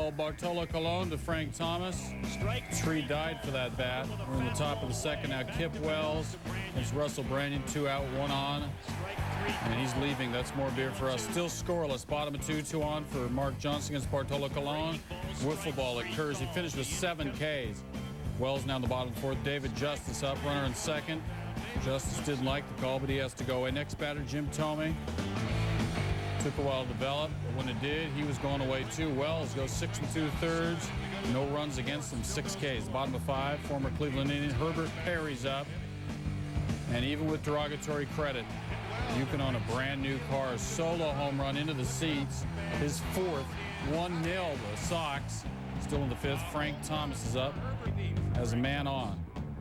ball. Bartolo Colon to Frank Thomas. Tree died for that bat. We're in the top of the second now. Kip Wells against Russell Brandon. 2 out, 1 on. And he's leaving. That's more beer for us. Still scoreless. Bottom of 2, 2 on for Mark Johnson against Bartolo Colon. Wiffle ball occurs. He finished with 7 Ks. Wells now in the bottom of the 4th. David Justice up, runner in second. Justice didn't like the call, but he has to go away. Next batter, Jim Thome. Took a while to develop, but when it did, he was going away too. Wells goes 6 2/3. No runs against him, 6 Ks. Bottom of 5, former Cleveland Indian. Herbert Perry's up. And even with derogatory credit, you can own a brand new car. Solo home run into the seats. His 4th, 1-0 the Sox. Still in the 5th. Frank Thomas is up as a man on.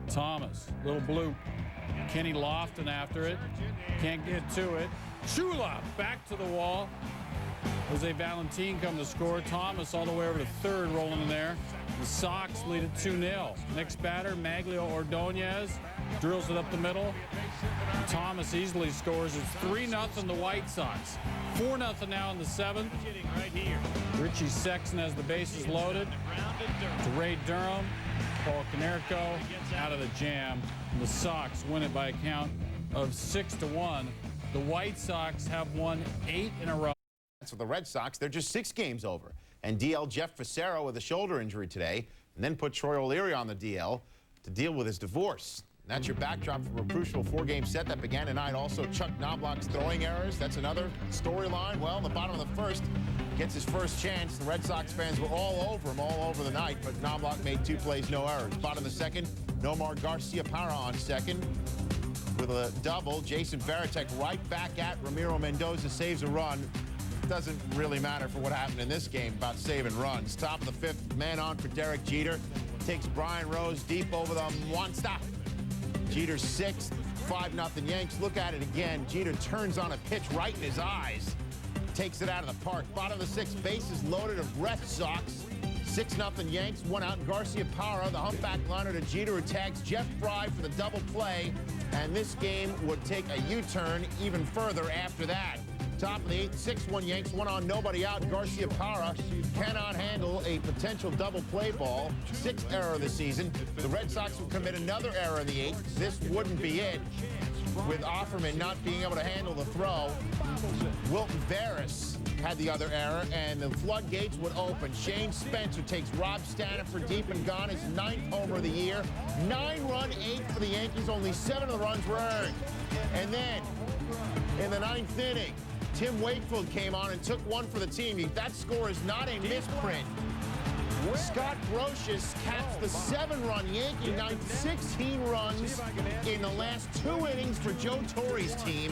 Thomas, little bloop. Kenny Lofton after it. Can't get to it. Chula back to the wall. Jose Valentin come to score. Thomas all the way over to 3rd, rolling in there. The Sox lead at 2-0. Next batter, Maglio Ordonez. Drills it up the middle. And Thomas easily scores. It's 3-0 the White Sox. 4-0 now in the 7th. Richie Sexton has the bases loaded. To Ray Durham. Paul Konerko out of the jam. The Sox win it by a count of 6-1. The White Sox have won 8 in a row. For the Red Sox, they're just 6 games over. And DL Jeff Facero with a shoulder injury today, and then put Troy O'Leary on the DL to deal with his divorce. And that's your backdrop for a crucial 4-game set that began tonight. Also, Chuck Knobloch's throwing errors. That's another storyline. Well, in the bottom of the 1st, gets his first chance. The Red Sox fans were all over him all over the night, but Knobloch made 2 plays, no errors. Bottom of the 2nd, Nomar Garciaparra on second with a double. Jason Varitek right back at Ramiro Mendoza, saves a run. Doesn't really matter for what happened in this game about saving runs. Top of the 5th, man on for Derek Jeter. Takes Brian Rose deep over the monster. Jeter's 6th, 5-0 Yanks. Look at it again. Jeter turns on a pitch right in his eyes. Takes it out of the park. Bottom of the 6th, bases loaded of Red Sox. 6-0 Yanks, 1 out. Garciaparra, the humpback liner to Jeter, who tags Jeff Fry for the double play. And this game would take a U-turn even further after that. Top of the 8th, 6-1 Yanks, 1 on, nobody out. Garciaparra cannot handle a potential double play ball. 6th error of the season. The Red Sox will commit another error in the 8th. This wouldn't be it, with Offerman not being able to handle the throw. Wilton Veras had the other error, and the floodgates would open. Shane Spencer takes Rob Stanford deep and gone. His 9th homer of the year. 9-run 8th for the Yankees. Only 7 of the runs were earned. And then, in the 9th inning, Tim Wakefield came on and took 1 for the team. That score is not a misprint. Scott Brocious caps the 7-run Yankee night, 16 runs in the last 2 innings for Joe Torre's team.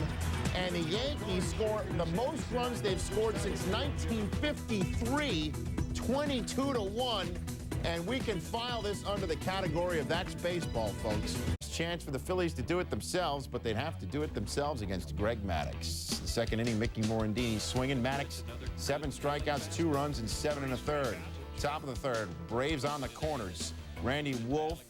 And the Yankees score the most runs they've scored since 1953, 22-1. And we can file this under the category of that's baseball, folks. Chance for the Phillies to do it themselves, but they'd have to do it themselves against Greg Maddux. The 2nd inning, Mickey Morandini swinging. Maddux, 7 strikeouts, 2 runs, and 7 1/3. Top of the 3rd, Braves on the corners. Randy Wolf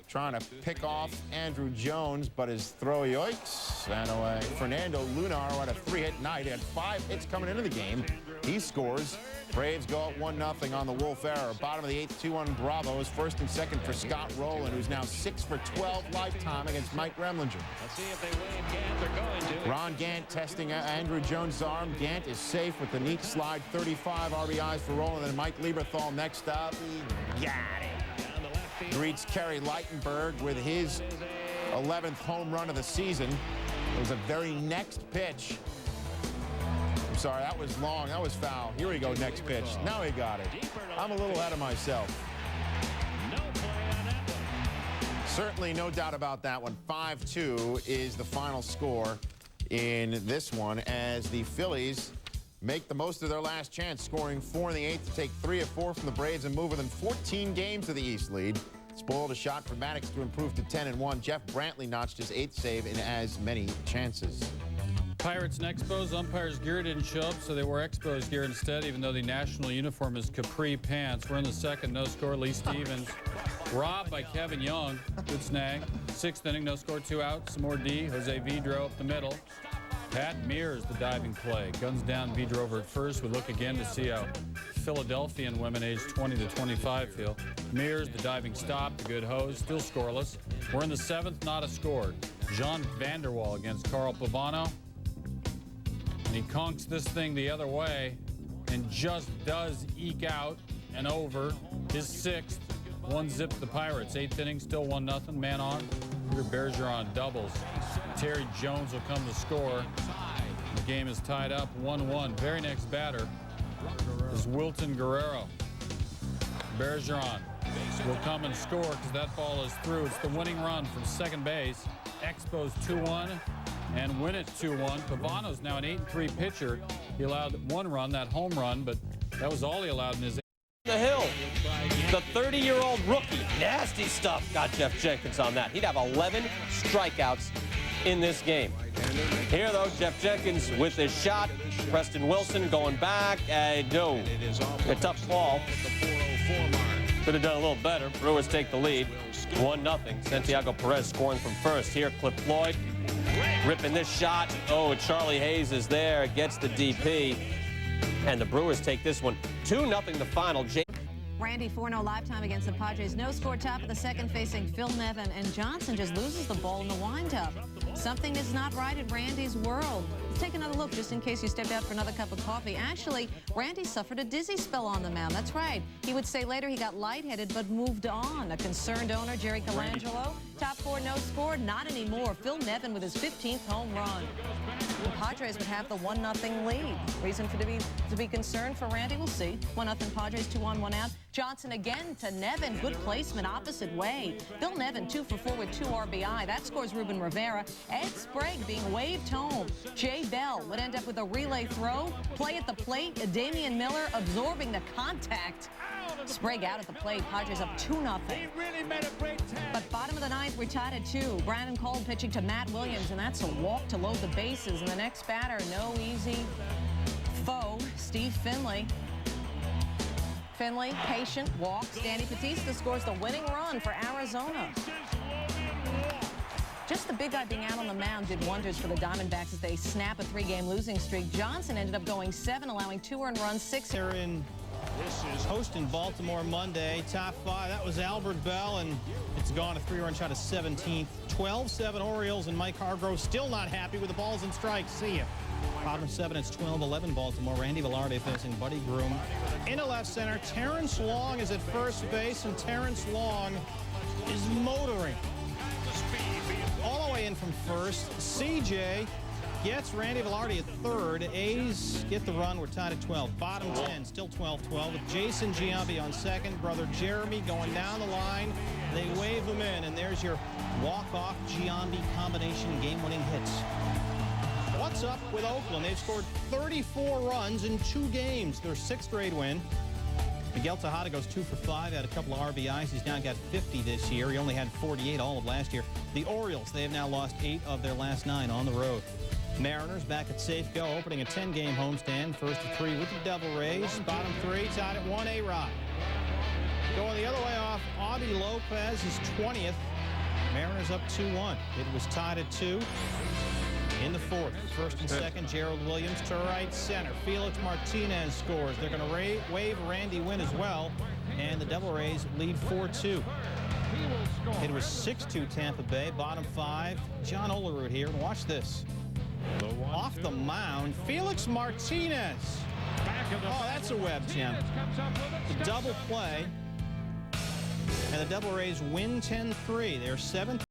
trying to pick off Andrew Jones, but his throw, yoicks, ran away. Fernando Lunar had a 3-hit night. He had 5 hits coming into the game. He scores. Braves go up 1-0 on the Wolf error. Bottom of the 8th, 2-1 Bravos. 1st and 2nd for Scott Rowland, who's now 6 for 12 lifetime against Mike Remlinger. Let's see if they win. Gant, they're going to. Ron Gant testing Andrew Jones' arm. Gant is safe with the neat slide. 35 RBIs for Rowland. And Mike Lieberthal next up. He got it. Greets Kerry Lightenberg with his 11th home run of the season. It was a very next pitch. I'm sorry, that was long. That was foul. Here we go, next pitch. Now he got it. I'm a little ahead of myself. Certainly no doubt about that one. 5-2 is the final score in this one as the Phillies make the most of their last chance, scoring 4 in the 8th to take 3 of 4 from the Braves and move within 14 games of the East lead. Spoiled a shot for Maddux to improve to 10-1. Jeff Brantley notched his 8th save in as many chances. Pirates and Expos. Umpires' gear didn't show up, so they wore Expos gear instead, even though the national uniform is capri pants. We're in the 2nd, no score, Lee Stevens. Robbed by Kevin Young. Good snag. 6th inning, no score, 2 outs. Some more D. Jose Vidro up the middle. Pat Mears, the diving play. Guns down, Vidro over at first. We look again to see how Philadelphian women aged 20 to 25 feel. Mears, the diving stop, the good hose, still scoreless. We're in the 7th, not a score. John Vanderwall against Carl Pavano. And he conks this thing the other way and just does eke out and over his 6th. 1-zip the Pirates. 8th inning, still 1-0. Man on. Peter Bergeron doubles. Terry Jones will come to score. The game is tied up 1-1. Very next batter is Wilton Guerrero. Bergeron will come and score because that ball is through. It's the winning run from second base. Expos 2-1 and win it 2-1. Pavano's now an 8-3 pitcher. He allowed 1 run, that home run, but that was all he allowed in his. The hill, the 30-year-old rookie, nasty stuff, got Jeff Jenkins on that. He'd have 11 strikeouts in this game. Here, though, Jeff Jenkins with his shot. Preston Wilson going back. No, a tough ball. Could have done a little better. Brewers take the lead, 1-0. Santiago Perez scoring from first. Here, Cliff Floyd ripping this shot. Oh, Charlie Hayes is there, gets the DP. And the Brewers take this one 2-0 the final. Randy 4-0 lifetime against the Padres. No score, top of the second, facing Phil Nevin, and Johnson just loses the ball in the windup. Something is not right in Randy's world. Let's take another look just in case you stepped out for another cup of coffee. Actually, Randy suffered a dizzy spell on the mound. That's right. He would say later he got lightheaded but moved on. A concerned owner, Jerry Colangelo. Top 4, no score, not anymore. Phil Nevin with his 15th home run. The Padres would have the 1-0 lead. Reason to be concerned for Randy, we'll see. 1-0 Padres, 2 on, 1 out. Johnson again to Nevin. Good placement, opposite way. Phil Nevin 2 for 4 with 2 RBI. That scores Ruben Rivera. Ed Sprague being waved home. Jay Bell would end up with a relay throw. Play at the plate. Damian Miller absorbing the contact. Sprague out at the plate. Padres up 2-0. But bottom of the 9th, we're tied at 2. Brandon Cole pitching to Matt Williams, and that's a walk to load the bases. And the next batter, no easy foe, Steve Finley. Finley, patient, walks. Danny Batista scores the winning run for Arizona. Just the big guy being out on the mound did wonders for the Diamondbacks as they snap a 3-game losing streak. Johnson ended up going 7, allowing 2 earned runs, 6. They're in. This is hosting Baltimore Monday. Top 5. That was Albert Bell, and it's gone a 3-run shot of 17th. 12-7 Orioles, and Mike Hargrove still not happy with the balls and strikes. See ya. Bottom 7, it's 12-11 Baltimore. Randy Velarde facing Buddy Groom. Into left center, Terrence Long is at first base, and Terrence Long is motoring. All the way in from first. CJ gets Randy Velarde at third. A's get the run. We're tied at 12. Bottom 10, still 12-12 with Jason Giambi on second. Brother Jeremy going down the line. They wave him in, and there's your walk-off Giambi combination game-winning hits. What's up with Oakland? They've scored 34 runs in 2 games. Their 6th straight win. Miguel Tejada goes 2 for 5, had a couple of RBIs. He's now got 50 this year. He only had 48 all of last year. The Orioles, they have now lost 8 of their last 9 on the road. Mariners back at Safeco, opening a 10-game homestand. First of 3 with the Devil Rays. Bottom 3, tied at 1, A-Rod. Going the other way off, Avi Lopez is 20th. Mariners up 2-1. It was tied at 2. In the 4th, first and second, Gerald Williams to right center. Felix Martinez scores. They're going to wave Randy Wynn as well, and the Devil Rays lead 4-2. It was 6-2 Tampa Bay. Bottom 5, John Olerud here. Watch this. Off the mound, Felix Martinez. Oh, that's a web gem. The double play, and the Devil Rays win 10-3. They're 7th.